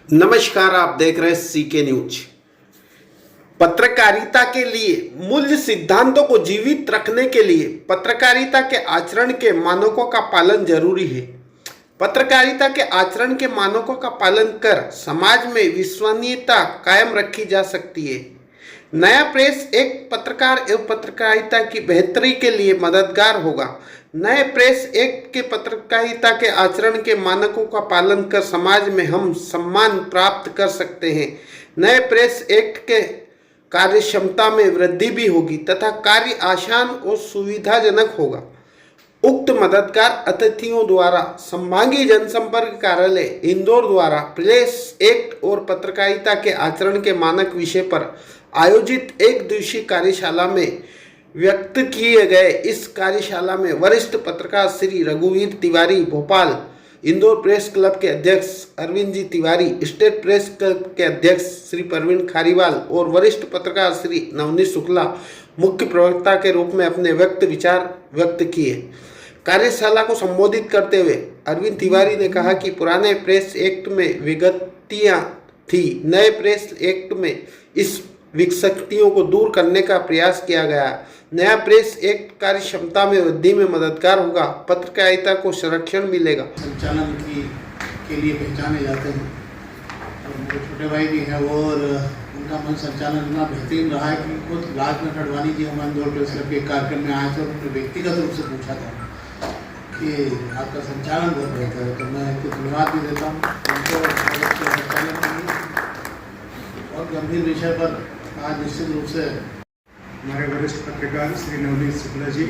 नमस्कार, आप देख रहे हैं सीके न्यूज। पत्रकारिता के लिए मूल्य सिद्धांतों को जीवित रखने के लिए पत्रकारिता के आचरण के मानकों का पालन जरूरी है। पत्रकारिता के आचरण के मानकों का पालन कर समाज में विश्वसनीयता कायम रखी जा सकती है। नया प्रेस एक पत्रकार एवं पत्रकारिता की बेहतरी के लिए मददगार होगा। नए प्रेस एक्ट के पत्रकारिता के आचरण के मानकों का पालन कर समाज में हम सम्मान प्राप्त कर सकते हैं। नए प्रेस एक्ट के कार्यक्षमता में वृद्धि भी होगी तथा कार्य आसान और सुविधाजनक होगा। उक्त मददगार अतिथियों द्वारा संभागीय जनसंपर्क कार्यालय इंदौर द्वारा प्रेस एक्ट और पत्रकारिता के आचरण के मानक विषय पर आयोजित एक दिवसीय कार्यशाला में व्यक्त किए गए इस कार्यशाला में वरिष्ठ पत्रकार श्री रघुवीर तिवारी भोपाल, इंदौर प्रेस क्लब के अध्यक्ष Arvind ji Tiwari, state press club के अध्यक्ष श्री परवीन खारीवाल और वरिष्ठ पत्रकार श्री नवनीत शुक्ला मुख्य प्रवक्ता के रूप में अपने विचार व्यक्त किए। कार्यशाला को संबोधित करते हुए अरविंद तिवारी ने कहा कि पुराने प्रेस एक्ट में विगतियां थी, नए प्रेस एक्ट में इस विसंगतियों को दूर करने का प्रयास किया गया। नया प्रेस एक्ट कार्य क्षमता में वृद्धि में मददगार होगा, पत्रकारिता को संरक्षण मिलेगा। संचालन के लिए पहचाने जाते हैं और मेरे छोटे भाई भी हैं वो, और उनका मन संचालन इतना बेहतरीन रहा है कि खुद राजनाथ अडवाणी जी हमारे इंदौर प्रेस क्लब के कार्यक्रम में आए थे और उन्होंने व्यक्तिगत रूप से पूछा था कि आपका संचालन बहुत बेहतर है, तो मैं कुछ धन्यवाद भी देता हूँ उनको संचालन के लिए। और गंभीर विषय पर आज निश्चित रूप से हमारे वरिष्ठ पत्रकार श्री नवनीत शुक्ला जी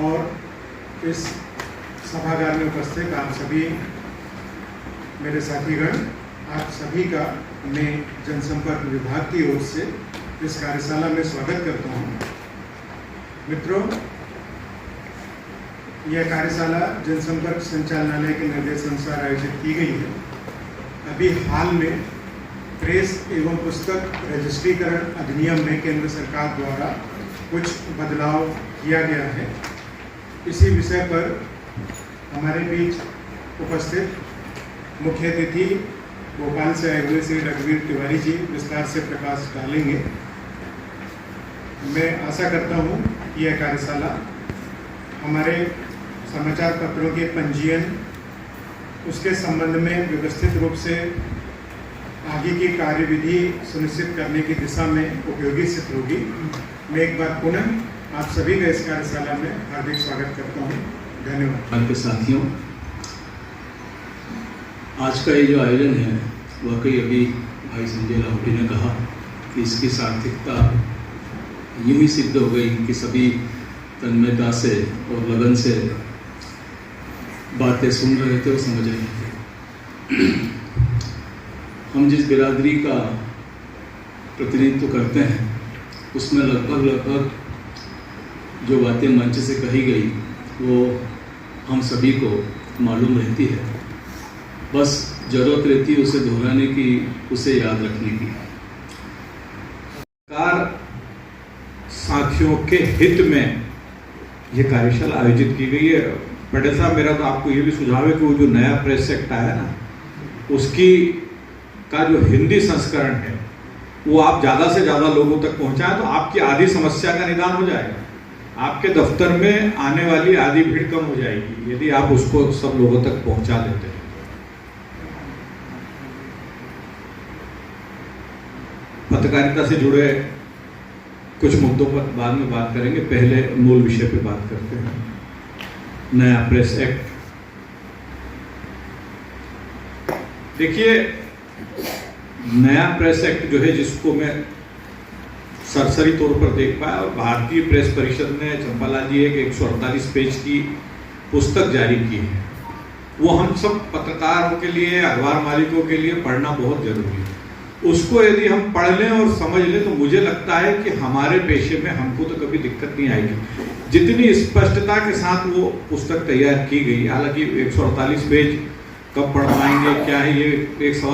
और इस सभागार में उपस्थित आप सभी मेरे साथीगण, आप सभी का मैं जनसंपर्क विभाग की ओर से इस कार्यशाला में स्वागत करता हूँ। मित्रों, यह कार्यशाला जनसंपर्क संचालनालय के निर्देशानुसार आयोजित की गई है। अभी हाल में प्रेस एवं पुस्तक रजिस्ट्रीकरण अधिनियम में केंद्र सरकार द्वारा कुछ बदलाव किया गया है। इसी विषय पर हमारे बीच उपस्थित मुख्य अतिथि भोपाल से आए हुए श्री रघुवीर तिवारी जी विस्तार से प्रकाश डालेंगे। मैं आशा करता हूँ कि यह कार्यशाला हमारे समाचार पत्रों के पंजीयन, उसके संबंध में व्यवस्थित रूप से आगे की कार्यविधि सुनिश्चित करने की दिशा में उपयोगी सिद्ध होगी। मैं एक बार पुनः आप सभी का इस कार्यशाला में हार्दिक स्वागत करता हूँ। धन्यवाद। आपके साथियों, आज का ये जो आयोजन है वाकई अभी भाई संजय लाहौटी ने कहा कि इसकी सार्थकता यूँ ही सिद्ध हो गई कि सभी तन्मयता से और लगन से बातें सुन रहे थे और समझ रहे थे। हम जिस बिरादरी का प्रतिनिधित्व करते हैं उसमें लगभग जो बातें मंच से कही गई वो हम सभी को मालूम रहती है, बस जरूरत रहती है उसे दोहराने की, उसे याद रखने की। सरकार साथियों के हित में ये कार्यशाला आयोजित की गई है। पटेल साहब, मेरा तो आपको ये भी सुझाव है कि वो जो नया प्रेस एक्ट आया ना, उसकी का जो हिंदी संस्करण है वो आप ज़्यादा से ज़्यादा लोगों तक पहुंचाएं तो आपकी आधी समस्या का निदान हो जाएगा। आपके दफ्तर में आने वाली आधी भीड़ कम हो जाएगी यदि आप उसको सब लोगों तक पहुंचा देते हैं। पत्रकारिता से जुड़े कुछ मुद्दों पर बाद में बात करेंगे, पहले मूल विषय पे बात करते हैं। नया प्रेस एक्ट, देखिए नया प्रेस एक्ट जो है, जिसको मैं सरसरी तौर पर देख पाया, और भारतीय प्रेस परिषद ने चंपालाल जी एक 148 पेज की पुस्तक जारी की है। वो हम सब पत्रकारों के लिए, अखबार मालिकों के लिए पढ़ना बहुत जरूरी है। उसको यदि हम पढ़ लें और समझ लें तो मुझे लगता है कि हमारे पेशे में हमको तो कभी दिक्कत नहीं आएगी। जितनी स्पष्टता के साथ वो पुस्तक तैयार की गई, हालांकि 148 पेज कब पढ़ पाएंगे क्या है, ये एक सवाल